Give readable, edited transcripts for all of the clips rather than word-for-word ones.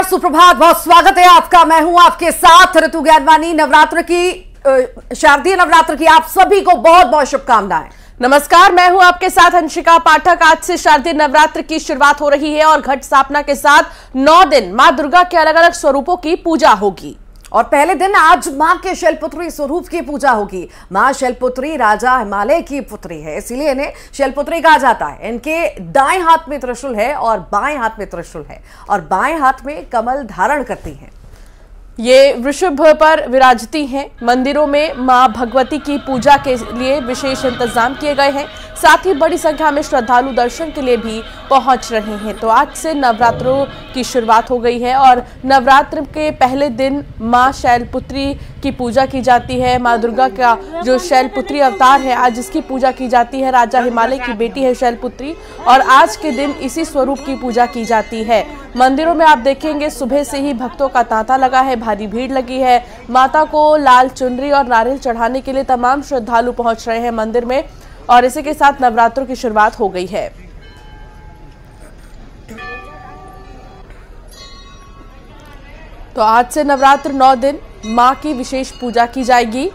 नमस्कार, सुप्रभात, बहुत स्वागत है आपका। मैं हूं आपके साथ ऋतु ज्ञानवानी। नवरात्र की शारदीय नवरात्र की आप सभी को बहुत बहुत शुभकामनाएं। नमस्कार, मैं हूं आपके साथ अंशिका पाठक। आज से शारदीय नवरात्र की शुरुआत हो रही है और घट स्थापना के साथ 9 दिन मां दुर्गा के अलग अलग स्वरूपों की पूजा होगी। और पहले दिन आज मां के शैलपुत्री स्वरूप की पूजा होगी। मां शैलपुत्री राजा हिमालय की पुत्री है, इसीलिए इन्हें शैलपुत्री कहा जाता है। इनके दाएं हाथ में त्रिशूल है और बाएं हाथ में त्रिशूल है और बाएं हाथ में कमल धारण करती हैं। ये वृषभ पर विराजती हैं। मंदिरों में मां भगवती की पूजा के लिए विशेष इंतजाम किए गए हैं। साथ ही बड़ी संख्या में श्रद्धालु दर्शन के लिए भी पहुंच रहे हैं। तो आज से नवरात्रों की शुरुआत हो गई है और नवरात्र के पहले दिन मां शैलपुत्री की पूजा की जाती है। मां दुर्गा का जो शैलपुत्री अवतार है, आज इसकी पूजा की जाती है। राजा हिमालय की बेटी है शैलपुत्री और आज के दिन इसी स्वरूप की पूजा की जाती है। मंदिरों में आप देखेंगे सुबह से ही भक्तों का तांता लगा है, भारी भीड़ लगी है। माता को लाल चुनरी और नारियल चढ़ाने के लिए तमाम श्रद्धालु पहुंच रहे हैं मंदिर में और इसी के साथ नवरात्रों की शुरुआत हो गई है। तो आज से नवरात्र 9 दिन मां की विशेष पूजा की जाएगी।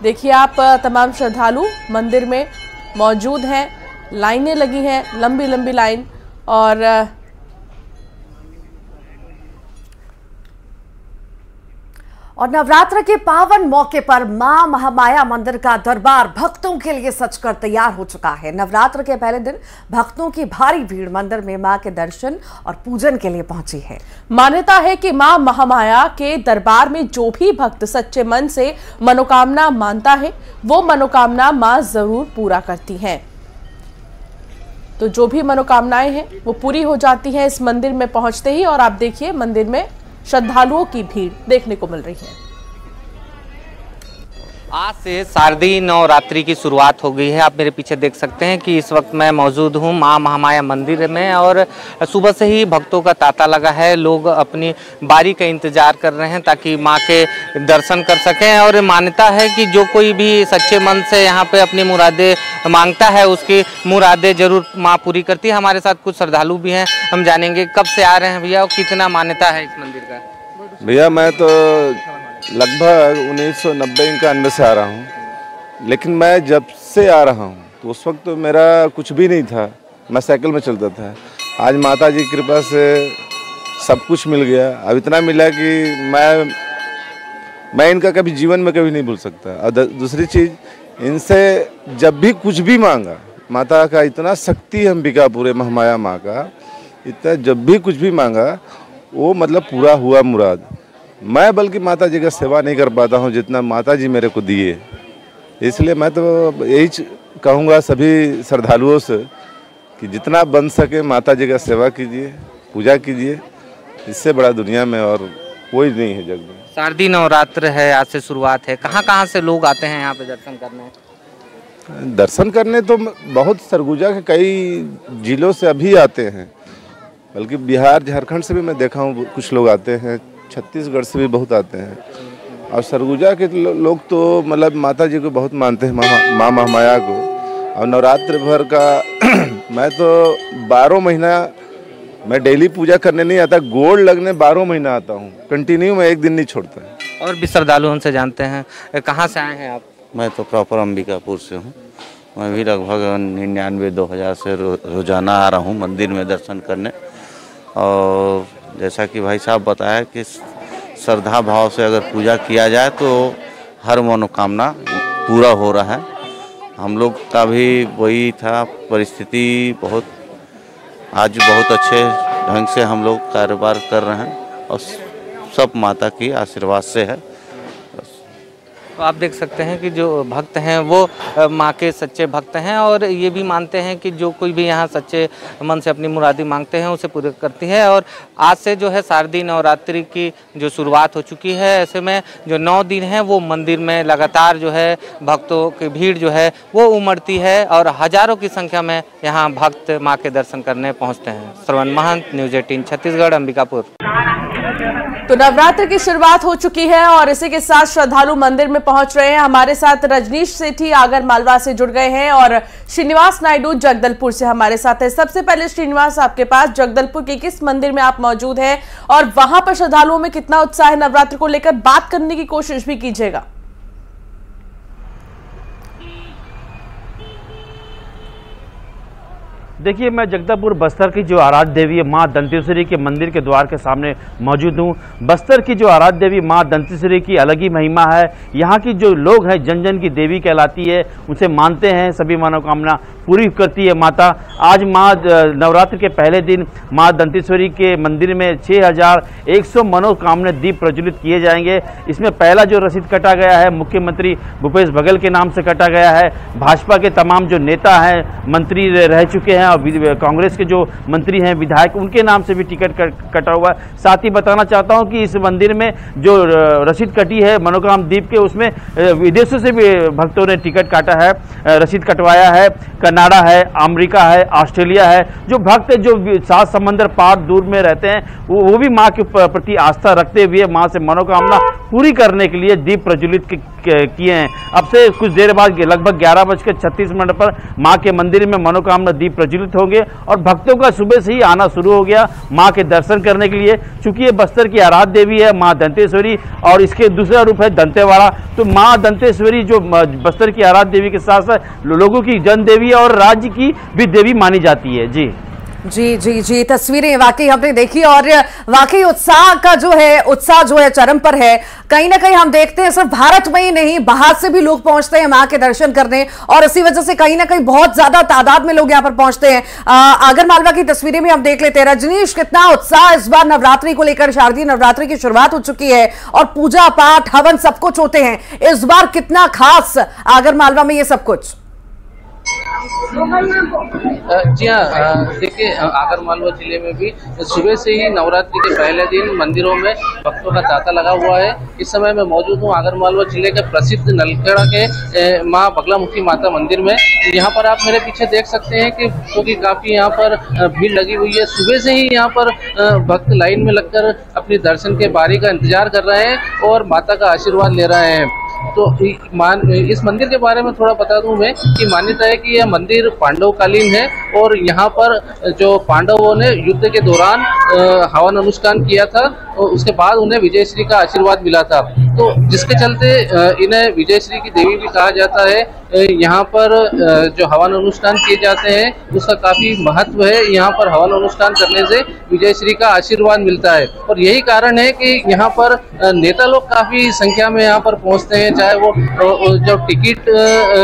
देखिए आप, तमाम श्रद्धालु मंदिर में मौजूद हैं, लाइनें लगी हैं, लंबी लंबी लाइन। और नवरात्र के पावन मौके पर मां महामाया मंदिर का दरबार भक्तों के लिए सजकर तैयार हो चुका है। नवरात्र के पहले दिन भक्तों की भारी भीड़ मंदिर में मां के दर्शन और पूजन के लिए पहुंची है। मान्यता है कि मां महामाया के दरबार में जो भी भक्त सच्चे मन से मनोकामना मानता है, वो मनोकामना मां जरूर पूरा करती हैं। तो जो भी मनोकामनाएं हैं वो पूरी हो जाती हैं इस मंदिर में पहुंचते ही। और आप देखिए मंदिर में श्रद्धालुओं की भीड़ देखने को मिल रही है। आज से शारदीय नवरात्रि की शुरुआत हो गई है। आप मेरे पीछे देख सकते हैं कि इस वक्त मैं मौजूद हूं मां महामाया मंदिर में और सुबह से ही भक्तों का तांता लगा है। लोग अपनी बारी का इंतजार कर रहे हैं ताकि मां के दर्शन कर सकें। और मान्यता है कि जो कोई भी सच्चे मन से यहाँ पे अपनी मुरादें मांगता है, उसकी मुरादें जरूर मां पूरी करती है। हमारे साथ कुछ श्रद्धालु भी हैं, हम जानेंगे कब से आ रहे हैं भैया और कितना मान्यता है इस मंदिर का। भैया मैं तो लगभग 1990-91 से आ रहा हूँ, लेकिन मैं जब से आ रहा हूँ तो उस वक्त तो मेरा कुछ भी नहीं था, मैं साइकिल में चलता था। आज माता जी की कृपा से सब कुछ मिल गया। अब इतना मिला कि मैं इनका कभी जीवन में कभी नहीं भूल सकता। और दूसरी चीज़, इनसे जब भी कुछ भी मांगा, माता का इतना शक्ति है अंबिकापुर महामाया माँ का, इतना जब भी कुछ भी मांगा वो मतलब पूरा हुआ मुराद। मैं बल्कि माता जी का सेवा नहीं कर पाता हूँ जितना माता जी मेरे को दिए। इसलिए मैं तो यही कहूँगा सभी श्रद्धालुओं से कि जितना बन सके माता जी का सेवा कीजिए, पूजा कीजिए। इससे बड़ा दुनिया में और कोई नहीं है जग में। शारदीय नवरात्र है, आज से शुरुआत है। कहाँ से लोग आते हैं यहाँ पे दर्शन करने? दर्शन करने तो बहुत सरगुजा के कई जिलों से अभी आते हैं, बल्कि बिहार झारखंड से भी मैं देखा हूँ कुछ लोग आते हैं, छत्तीसगढ़ से भी बहुत आते हैं। और सरगुजा के लोग तो मतलब माता जी को बहुत मानते हैं, माँ महामाया को। और नवरात्र भर का मैं तो 12 महीना मैं डेली पूजा करने नहीं आता, गोड़ लगने 12 महीना आता हूँ कंटिन्यू, मैं एक दिन नहीं छोड़ता है। और भी श्रद्धालु उनसे जानते हैं। कहाँ से आए हैं आप? मैं तो प्रॉपर अंबिकापुर से हूँ। मैं भी लगभग 99-2000 से रोजाना आ रहा हूँ मंदिर में दर्शन करने। और जैसा कि भाई साहब बताया कि श्रद्धा भाव से अगर पूजा किया जाए तो हर मनोकामना पूरा हो रहा है। हम लोग का भी वही था परिस्थिति। आज बहुत अच्छे ढंग से हम लोग कारोबार कर रहे हैं और सब माता की आशीर्वाद से है। तो आप देख सकते हैं कि जो भक्त हैं वो माँ के सच्चे भक्त हैं और ये भी मानते हैं कि जो कोई भी यहाँ सच्चे मन से अपनी मुरादी मांगते हैं उसे पूरी करती है। और आज से जो है शारदीय नवरात्रि की जो शुरुआत हो चुकी है, ऐसे में जो 9 दिन हैं वो मंदिर में लगातार जो है भक्तों की भीड़ जो है वो उमड़ती है और हजारों की संख्या में यहाँ भक्त माँ के दर्शन करने पहुँचते हैं। श्रवण महंत, न्यूज़ 18 छत्तीसगढ़, अंबिकापुर। तो नवरात्र की शुरुआत हो चुकी है और इसी के साथ श्रद्धालु मंदिर में पहुंच रहे हैं। हमारे साथ रजनीश सेठी आगर मालवा से जुड़ गए हैं और श्रीनिवास नायडू जगदलपुर से हमारे साथ है। सबसे पहले श्रीनिवास, आपके पास जगदलपुर के किस मंदिर में आप मौजूद हैं और वहां पर श्रद्धालुओं में कितना उत्साह है नवरात्र को लेकर, बात करने की कोशिश भी कीजिएगा। देखिए, मैं जगदलपुर बस्तर की जो आराध्य देवी है माँ दंतेश्वरी के मंदिर के द्वार के सामने मौजूद हूँ। बस्तर की जो आराध्य देवी माँ दंतेश्वरी की अलग ही महिमा है। यहाँ की जो लोग हैं जन जन की देवी कहलाती है, उसे मानते हैं, सभी मनोकामना पूरी करती है माता। आज माँ नवरात्र के पहले दिन माँ दंतेश्वरी के मंदिर में 6100 मनोकामना दीप प्रज्वलित किए जाएंगे। इसमें पहला जो रसीद कटा गया है मुख्यमंत्री भूपेश बघेल के नाम से कटा गया है। भाजपा के तमाम जो नेता हैं, मंत्री रह चुके हैं और कांग्रेस के जो मंत्री हैं, विधायक, उनके नाम से भी टिकट कटा हुआ है। साथ ही बताना चाहता हूं कि इस मंदिर में जो रसीद कटी है मनोकामना दीप के, उसमें विदेशों से भी भक्तों ने टिकट काटा है, रसीद कटवाया है। कनाडा है, अमेरिका है, ऑस्ट्रेलिया है। जो भक्त जो 7 समंदर पार दूर में रहते हैं वो भी माँ के प्रति आस्था रखते हुए माँ से मनोकामना पूरी करने के लिए दीप प्रज्वलित किए हैं। अब से कुछ देर बाद लगभग 11:36 पर माँ के मंदिर में मनोकामना दीप प्रज्वलित होंगे और भक्तों का सुबह से ही आना शुरू हो गया माँ के दर्शन करने के लिए। चूंकि ये बस्तर की आराध्य देवी है माँ दंतेश्वरी और इसके दूसरा रूप है दंतेवाड़ा, तो माँ दंतेश्वरी जो बस्तर की आराध्य देवी के साथ साथ लोगों की जन देवी और राज्य की भी देवी मानी जाती है। जी जी जी जी, तस्वीरें वाकई हमने देखी और वाकई उत्साह जो है चरम पर है। कहीं ना कहीं हम देखते हैं सिर्फ भारत में ही नहीं, बाहर से भी लोग पहुंचते हैं मां के दर्शन करने और इसी वजह से कहीं ना कहीं बहुत ज्यादा तादाद में लोग यहां पर पहुंचते हैं। आगर मालवा की तस्वीरें भी हम देख लेते हैं। रजनीश, कितना उत्साह इस बार नवरात्रि को लेकर, शारदीय नवरात्रि की शुरुआत हो चुकी है और पूजा पाठ हवन सब कुछ होते हैं, इस बार कितना खास आगर मालवा में ये सब कुछ? जी हाँ, देखिए आगर मालवा जिले में भी सुबह से ही नवरात्रि के पहले दिन मंदिरों में भक्तों का तांता लगा हुआ है। इस समय मैं मौजूद हूँ आगर मालवा जिले के प्रसिद्ध नलखेड़ा के माँ बगलामुखी माता मंदिर में। यहाँ पर आप मेरे पीछे देख सकते हैं कि भक्तों की काफी यहाँ पर भीड़ लगी हुई है। सुबह से ही यहाँ पर भक्त लाइन में लगकर अपने दर्शन के बारी का इंतजार कर रहे हैं और माता का आशीर्वाद ले रहे हैं। तो इस मंदिर के बारे में थोड़ा बता दूं मैं कि मान्यता है कि यह मंदिर पांडवकालीन है और यहाँ पर जो पांडवों ने युद्ध के दौरान हवन अनुष्ठान किया था और उसके बाद उन्हें विजयश्री का आशीर्वाद मिला था, तो जिसके चलते इन्हें विजयश्री की देवी भी कहा जाता है। यहाँ पर जो हवन अनुष्ठान किए जाते हैं उसका काफी महत्व है। यहाँ पर हवन अनुष्ठान करने से विजयश्री का आशीर्वाद मिलता है और यही कारण है कि यहाँ पर नेता लोग काफी संख्या में यहाँ पर पहुँचते हैं, चाहे वो जब टिकट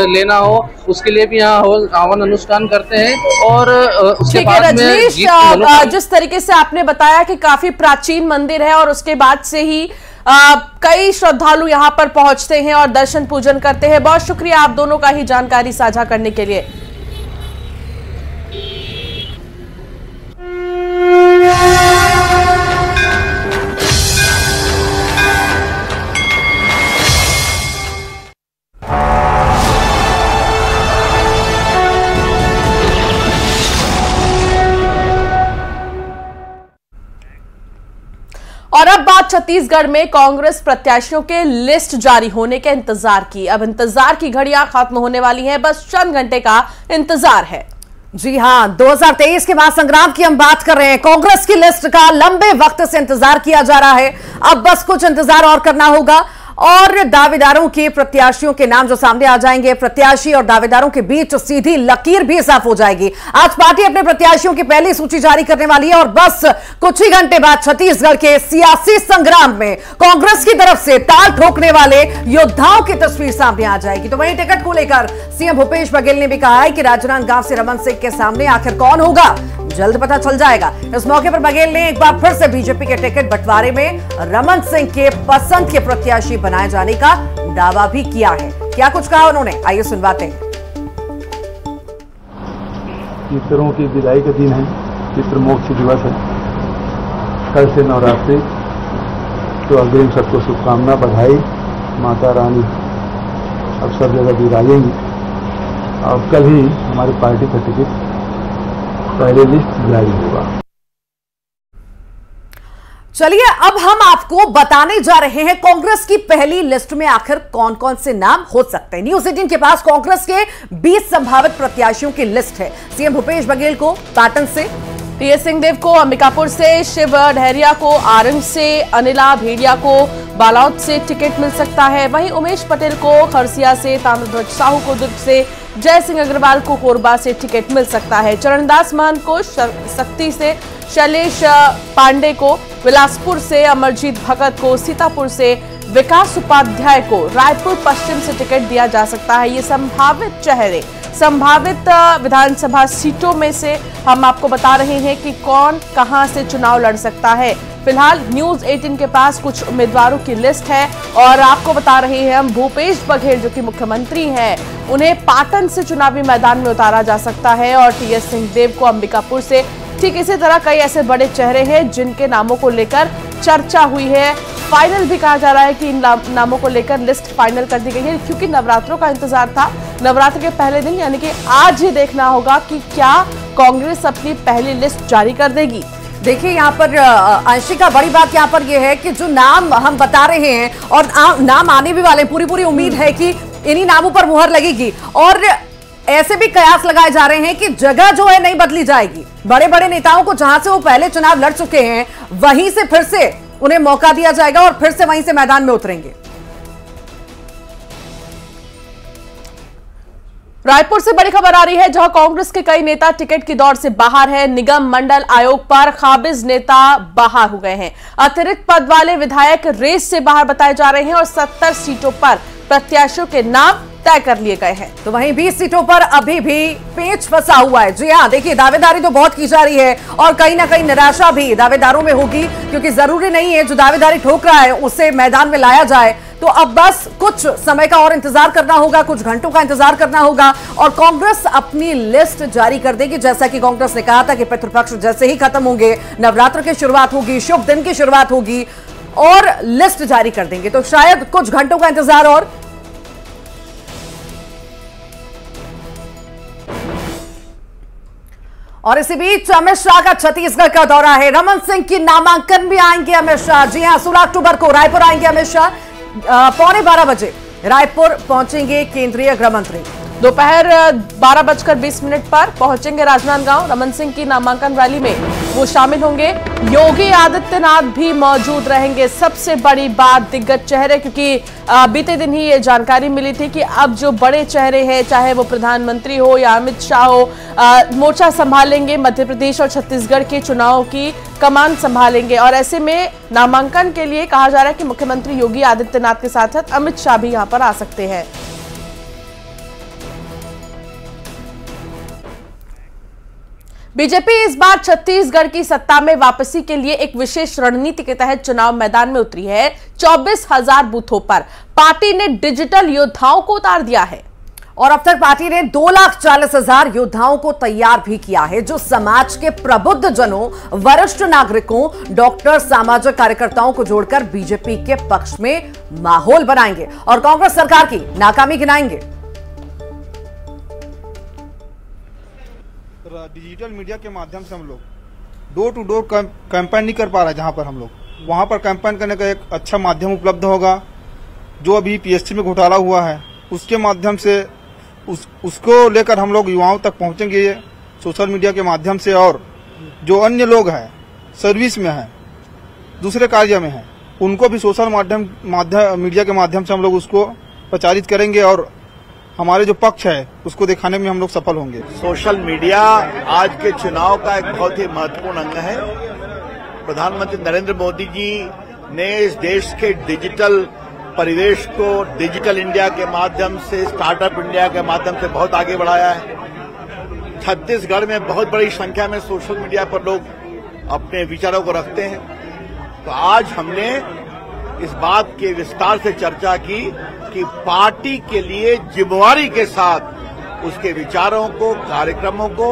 लेना हो उसके लिए भी यहाँ हवन अनुष्ठान करते हैं। और उसके बाद में जिस तरीके से आपने बताया कि काफी प्राचीन मंदिर है और उसके बाद से ही कई श्रद्धालु यहाँ पर पहुंचते हैं और दर्शन पूजन करते हैं। बहुत शुक्रिया आप दोनों का ही जानकारी साझा करने के लिए। और अब बात छत्तीसगढ़ में कांग्रेस प्रत्याशियों के लिस्ट जारी होने के इंतजार की। अब इंतजार की घड़ियां खत्म होने वाली हैं, बस चंद घंटे का इंतजार है। जी हां, 2023 के महासंग्राम की हम बात कर रहे हैं। कांग्रेस की लिस्ट का लंबे वक्त से इंतजार किया जा रहा है, अब बस कुछ इंतजार और करना होगा और दावेदारों के प्रत्याशियों के नाम जो सामने आ जाएंगे, प्रत्याशी और दावेदारों के बीच सीधी लकीर भी साफ हो जाएगी। आज पार्टी अपने प्रत्याशियों की पहली सूची जारी करने वाली है और बस कुछ ही घंटे बाद छत्तीसगढ़ के सियासी संग्राम में कांग्रेस की तरफ से ताल ठोकने वाले योद्धाओं की तस्वीर सामने आ जाएगी। तो वहीं टिकट को लेकर सीएम भूपेश बघेल ने भी कहा है कि राजनांदगांव से रमन सिंह के सामने आखिर कौन होगा, जल्द पता चल जाएगा। इस मौके पर बघेल ने एक बार फिर से बीजेपी के टिकट बंटवारे में रमन सिंह के पसंद के प्रत्याशी बनाए जाने का दावा भी किया है। क्या कुछ कहा उन्होंने, आइए सुनवाते हैं। पितरों की विदाई का दिन है, पितृ मोक्ष दिवस है, कल से नवरात्रि, तो अग्रिम सबको शुभकामना, बधाई। माता रानी अब सब जगह विराजेंगी और कल ही हमारी पार्टी का टिकट पहले लिस्ट जारी होगा। चलिए अब हम आपको बताने जा रहे हैं कांग्रेस की पहली लिस्ट में आखिर कौन कौन से नाम हो सकते हैं। न्यूज 18 के पास कांग्रेस के 20 संभावित प्रत्याशियों की लिस्ट है। सीएम भूपेश बघेल को पाटन से, टीएस सिंहदेव को अंबिकापुर से, शिव डहरिया को आरंग से, अनिला भेड़िया को बालौद से टिकट मिल सकता है। वहीं उमेश पटेल को खरसिया से, ताम्रध्वज साहू को दुर्ग से, जय सिंह अग्रवाल को कोरबा से टिकट मिल सकता है। चरणदास मान को शक्ति से, शैलेश पांडे को बिलासपुर से, अमरजीत भगत को सीतापुर से, विकास उपाध्याय को रायपुर पश्चिम से टिकट दिया जा सकता है। ये संभावित चेहरे संभावित विधानसभा सीटों में से हम आपको बता रहे हैं कि कौन कहां से चुनाव लड़ सकता है। फिलहाल न्यूज 18 के पास कुछ उम्मीदवारों की लिस्ट है और आपको बता रहे हैं हम भूपेश बघेल जो कि मुख्यमंत्री हैं, उन्हें पाटन से चुनावी मैदान में उतारा जा सकता है और टीएस सिंहदेव को अंबिकापुर से। ठीक इसी तरह कई ऐसे बड़े चेहरे हैं जिनके नामों को लेकर चर्चा हुई है। फाइनल भी कहा जा रहा है कि इन नामों को लेकर लिस्ट फाइनल कर दी गई है क्योंकि नवरात्रों का इंतजार था। नवरात्र के पहले दिन यानी कि आज ही देखना होगा कि क्या कांग्रेस अपनी पहली लिस्ट जारी कर देगी। देखिए यहाँ पर अंशिका, बड़ी बात यहाँ पर यह है कि जो नाम हम बता रहे हैं और नाम आने भी वाले, पूरी उम्मीद है कि इन्हीं नामों पर मुहर लगेगी और ऐसे भी कयास लगाए जा रहे हैं कि जगह जो है नहीं बदली जाएगी। बड़े बड़े नेताओं को जहां से वो पहले चुनाव लड़ चुके हैं वहीं से फिर से उन्हें मौका दिया जाएगा और फिर से वहीं से मैदान में उतरेंगे। रायपुर से बड़ी खबर आ रही है जहां कांग्रेस के कई नेता टिकट की दौड़ से बाहर हैं। निगम मंडल आयोग पर काबिज नेता बाहर हो गए हैं। अतिरिक्त पद वाले विधायक रेस से बाहर बताए जा रहे हैं और 70 सीटों पर प्रत्याशियों के नाम तय कर लिए गए हैं। तो वहीं 20 सीटों पर अभी भी पेच फंसा हुआ है। जी हाँ, देखिए दावेदारी तो बहुत की जा रही है और कहीं ना कहीं निराशा भी दावेदारों में होगी क्योंकि जरूरी नहीं है जो दावेदारी ठोक रहा है उसे मैदान में लाया जाए। तो अब बस कुछ समय का और इंतजार करना होगा, कुछ घंटों का इंतजार करना होगा और कांग्रेस अपनी लिस्ट जारी कर देगी। जैसा कि कांग्रेस ने कहा था कि पितृपक्ष जैसे ही खत्म होंगे, नवरात्र की शुरुआत होगी, शुभ दिन की शुरुआत होगी और लिस्ट जारी कर देंगे। तो शायद कुछ घंटों का इंतजार और इसी बीच अमित शाह का छत्तीसगढ़ का दौरा है। रमन सिंह की नामांकन भी आएंगे अमित शाह। जी हां, 16 अक्टूबर को रायपुर आएंगे अमित शाह। 12:15 बजे रायपुर पहुंचेंगे केंद्रीय गृह मंत्री। दोपहर 12:20 पर पहुंचेंगे राजनांदगांव। रमन सिंह की नामांकन रैली में वो शामिल होंगे। योगी आदित्यनाथ भी मौजूद रहेंगे। सबसे बड़ी बात, दिग्गज चेहरे, क्योंकि बीते दिन ही ये जानकारी मिली थी कि अब जो बड़े चेहरे हैं, चाहे वो प्रधानमंत्री हो या अमित शाह हो, मोर्चा संभालेंगे, मध्य प्रदेश और छत्तीसगढ़ के चुनाव की कमान संभालेंगे और ऐसे में नामांकन के लिए कहा जा रहा है कि मुख्यमंत्री योगी आदित्यनाथ के साथ साथ अमित शाह भी यहां पर आ सकते हैं। बीजेपी इस बार छत्तीसगढ़ की सत्ता में वापसी के लिए एक विशेष रणनीति के तहत चुनाव मैदान में उतरी है। 24,000 बूथों पर पार्टी ने डिजिटल योद्धाओं को उतार दिया है और अब तक पार्टी ने 2,40,000 योद्धाओं को तैयार भी किया है जो समाज के प्रबुद्ध जनों, वरिष्ठ नागरिकों, डॉक्टर, सामाजिक कार्यकर्ताओं को जोड़कर बीजेपी के पक्ष में माहौल बनाएंगे और कांग्रेस सरकार की नाकामी गिनाएंगे। डिजिटल मीडिया के माध्यम से हम लोग डोर टू डोर कैंपेन नहीं कर पा रहे, जहां पर हम लोग वहां पर कैंपेन करने का एक अच्छा माध्यम उपलब्ध होगा। जो अभी पीएससी में घोटाला हुआ है उसके माध्यम से उसको लेकर हम लोग युवाओं तक पहुंचेंगे सोशल मीडिया के माध्यम से। और जो अन्य लोग हैं, सर्विस में हैं, दूसरे कार्य में हैं, उनको भी सोशल मीडिया के माध्यम से हम लोग उसको प्रचारित करेंगे और हमारे जो पक्ष है उसको दिखाने में हम लोग सफल होंगे। सोशल मीडिया आज के चुनाव का एक बहुत ही महत्वपूर्ण अंग है। प्रधानमंत्री नरेंद्र मोदी जी ने इस देश के डिजिटल परिवेश को डिजिटल इंडिया के माध्यम से, स्टार्टअप इंडिया के माध्यम से बहुत आगे बढ़ाया है। छत्तीसगढ़ में बहुत बड़ी संख्या में सोशल मीडिया पर लोग अपने विचारों को रखते हैं। तो आज हमने इस बात के विस्तार से चर्चा की कि पार्टी के लिए जिम्मेवारी के साथ उसके विचारों को, कार्यक्रमों को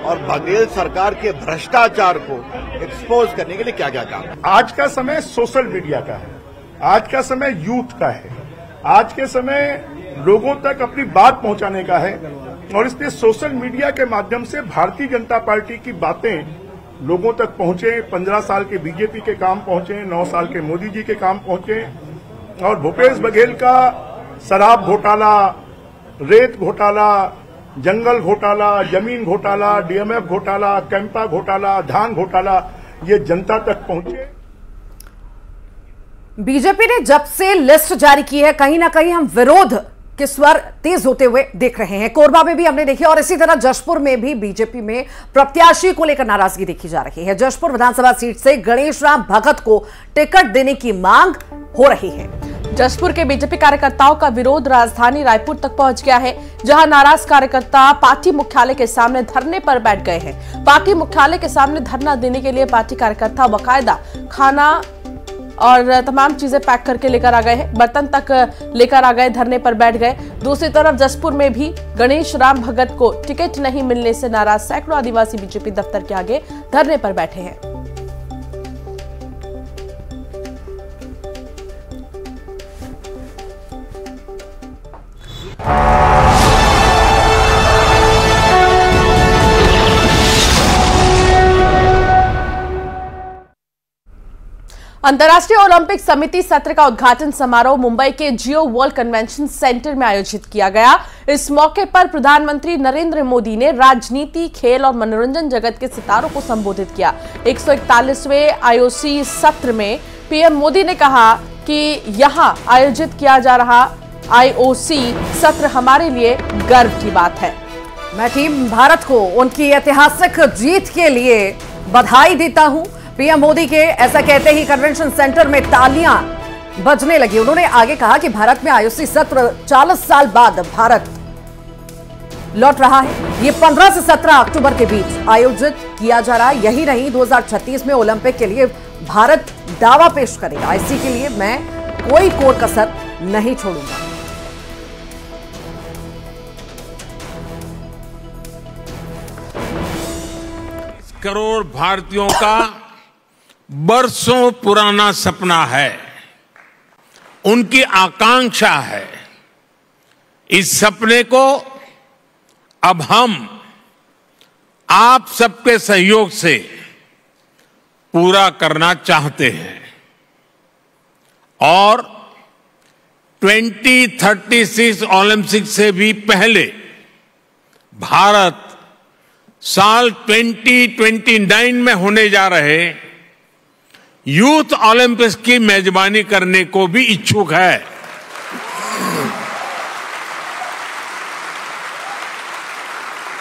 और बघेल सरकार के भ्रष्टाचार को एक्सपोज करने के लिए क्या क्या काम। आज का समय सोशल मीडिया का है, आज का समय यूथ का है, आज के समय लोगों तक अपनी बात पहुंचाने का है और इसलिए सोशल मीडिया के माध्यम से भारतीय जनता पार्टी की बातें लोगों तक पहुंचे। 15 साल के बीजेपी के काम पहुंचे, 9 साल के मोदी जी के काम पहुंचे। और भूपेश बघेल का शराब घोटाला, रेत घोटाला, जंगल घोटाला, जमीन घोटाला, डीएमएफ घोटाला, कैंपा घोटाला, धान घोटाला, ये जनता तक पहुंचे। बीजेपी ने जब से लिस्ट जारी की है, कहीं ना कहीं हम विरोध के स्वर तेज होते हुए देख रहे हैं। कोरबा में भी हमने देखी और इसी तरह जशपुर में भी बीजेपी में प्रत्याशी को लेकर नाराजगी देखी जा रही है। जशपुर विधानसभा सीट से गणेश राम भगत को टिकट देने की मांग हो रही है। जशपुर के बीजेपी कार्यकर्ताओं का विरोध राजधानी रायपुर तक पहुंच गया है, जहां नाराज कार्यकर्ता पार्टी मुख्यालय के सामने धरने पर बैठ गए हैं। पार्टी मुख्यालय के सामने धरना देने के लिए पार्टी कार्यकर्ता बाकायदा खाना और तमाम चीजें पैक करके लेकर आ गए हैं, बर्तन तक लेकर आ गए, धरने पर बैठ गए। दूसरी तरफ जशपुर में भी गणेश राम भगत को टिकट नहीं मिलने से नाराज सैकड़ों आदिवासी बीजेपी दफ्तर के आगे धरने पर बैठे हैं। अंतर्राष्ट्रीय ओलंपिक समिति सत्र का उद्घाटन समारोह मुंबई के जियो वर्ल्ड कन्वेंशन सेंटर में आयोजित किया गया। इस मौके पर प्रधानमंत्री नरेंद्र मोदी ने राजनीति, खेल और मनोरंजन जगत के सितारों को संबोधित किया। 141वें आईओसी सत्र में पीएम मोदी ने कहा कि यहां आयोजित किया जा रहा आईओसी सत्र हमारे लिए गर्व की बात है। मैं टीम भारत को उनकी ऐतिहासिक जीत के लिए बधाई देता हूं। पीएम मोदी के ऐसा कहते ही कन्वेंशन सेंटर में तालियां बजने लगी। उन्होंने आगे कहा कि भारत में आईओसी सत्र 40 साल बाद भारत लौट रहा है। ये 15 से 17 अक्टूबर के बीच आयोजित किया जा रहा है। यही नहीं, 2036 में ओलंपिक के लिए भारत दावा पेश करेगा। इसी के लिए मैं कोई कोर कसर नहीं छोड़ूंगा। करोड़ भारतीयों का बरसों पुराना सपना है, उनकी आकांक्षा है। इस सपने को अब हम आप सबके सहयोग से पूरा करना चाहते हैं और 2036 ओलंपिक से भी पहले भारत साल 2029 में होने जा रहे यूथ ओलंपिक्स की मेजबानी करने को भी इच्छुक है।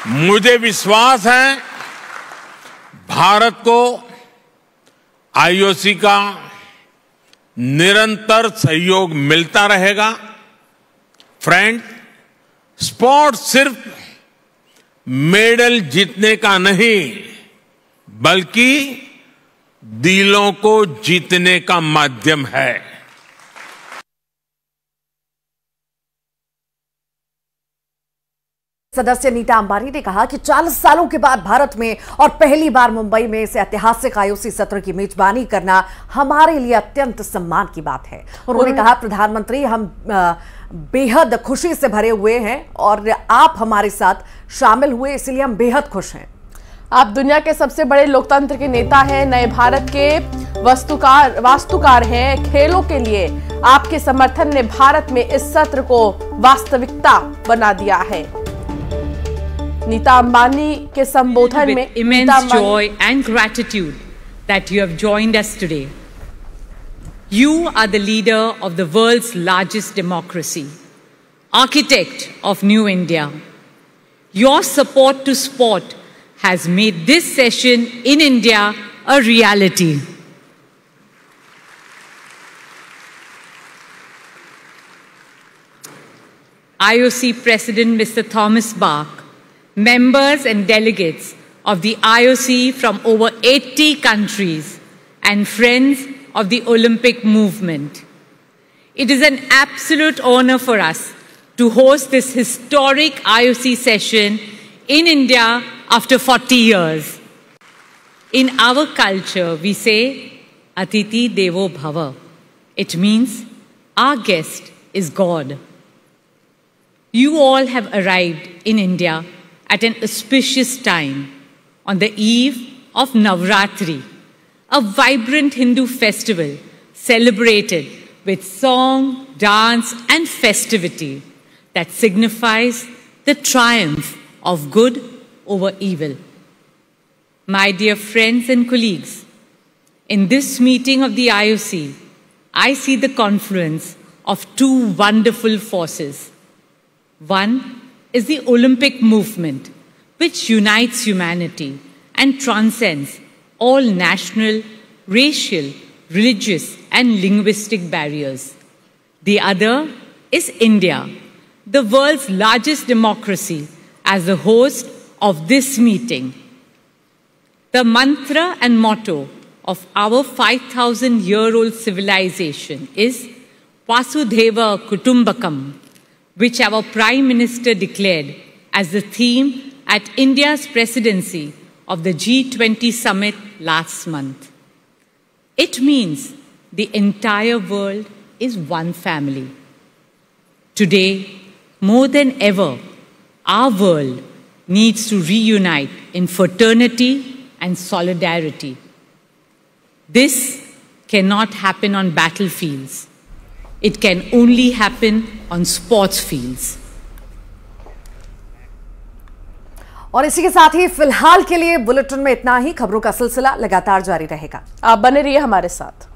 मुझे विश्वास है भारत को आईओसी का निरंतर सहयोग मिलता रहेगा। फ्रेंड, स्पोर्ट सिर्फ मेडल जीतने का नहीं बल्कि दिलों को जीतने का माध्यम है। सदस्य नीता अंबानी ने कहा कि 40 सालों के बाद भारत में और पहली बार मुंबई में इस ऐतिहासिक आईओसी सत्र की मेजबानी करना हमारे लिए अत्यंत सम्मान की बात है। उन्होंने कहा, प्रधानमंत्री, हम बेहद खुशी से भरे हुए हैं और आप हमारे साथ शामिल हुए, इसलिए हम बेहद खुश हैं। आप दुनिया के सबसे बड़े लोकतंत्र के नेता हैं, नए भारत के वास्तुकार हैं। खेलों के लिए आपके समर्थन ने भारत में इस सत्र को वास्तविकता बना दिया है। नीता अंबानी के संबोधन में immense joy and gratitude that you have joined us today. You are the leader of the world's largest democracy, architect of New India. Your support to sport has made this session in India a reality. IOC President Mr. Thomas Bach, members and delegates of the IOC from over 80 countries, and friends of the Olympic movement. It is an absolute honor for us to host this historic IOC session in India after 40 years. In our culture, we say, Atiti Devo Bhava. It means our guest is God. You all have arrived in India at an auspicious time on the eve of Navratri, a vibrant Hindu festival celebrated with song, dance, and festivity that signifies the triumph of good over evil. My dear friends and colleagues, in this meeting of the IOC, I see the confluence of two wonderful forces. One is the Olympic movement, which unites humanity and transcends all national, racial, religious, and linguistic barriers. The other is India, the world's largest democracy, as the host of this meeting. The mantra and motto of our 5,000-year-old civilization is Vasudhaiva Kutumbakam, which our Prime Minister declared as the theme at India's presidency of the G20 summit last month. It means the entire world is one family. Today, more than ever, our world needs to reunite in fraternity and solidarity. This cannot happen on battlefields. It can only happen on sports fields. और इसी के साथ ही फिलहाल के लिए bulletin में इतना ही। खबरों का सिलसिला लगातार जारी रहेगा। आप बने रहिए हमारे साथ।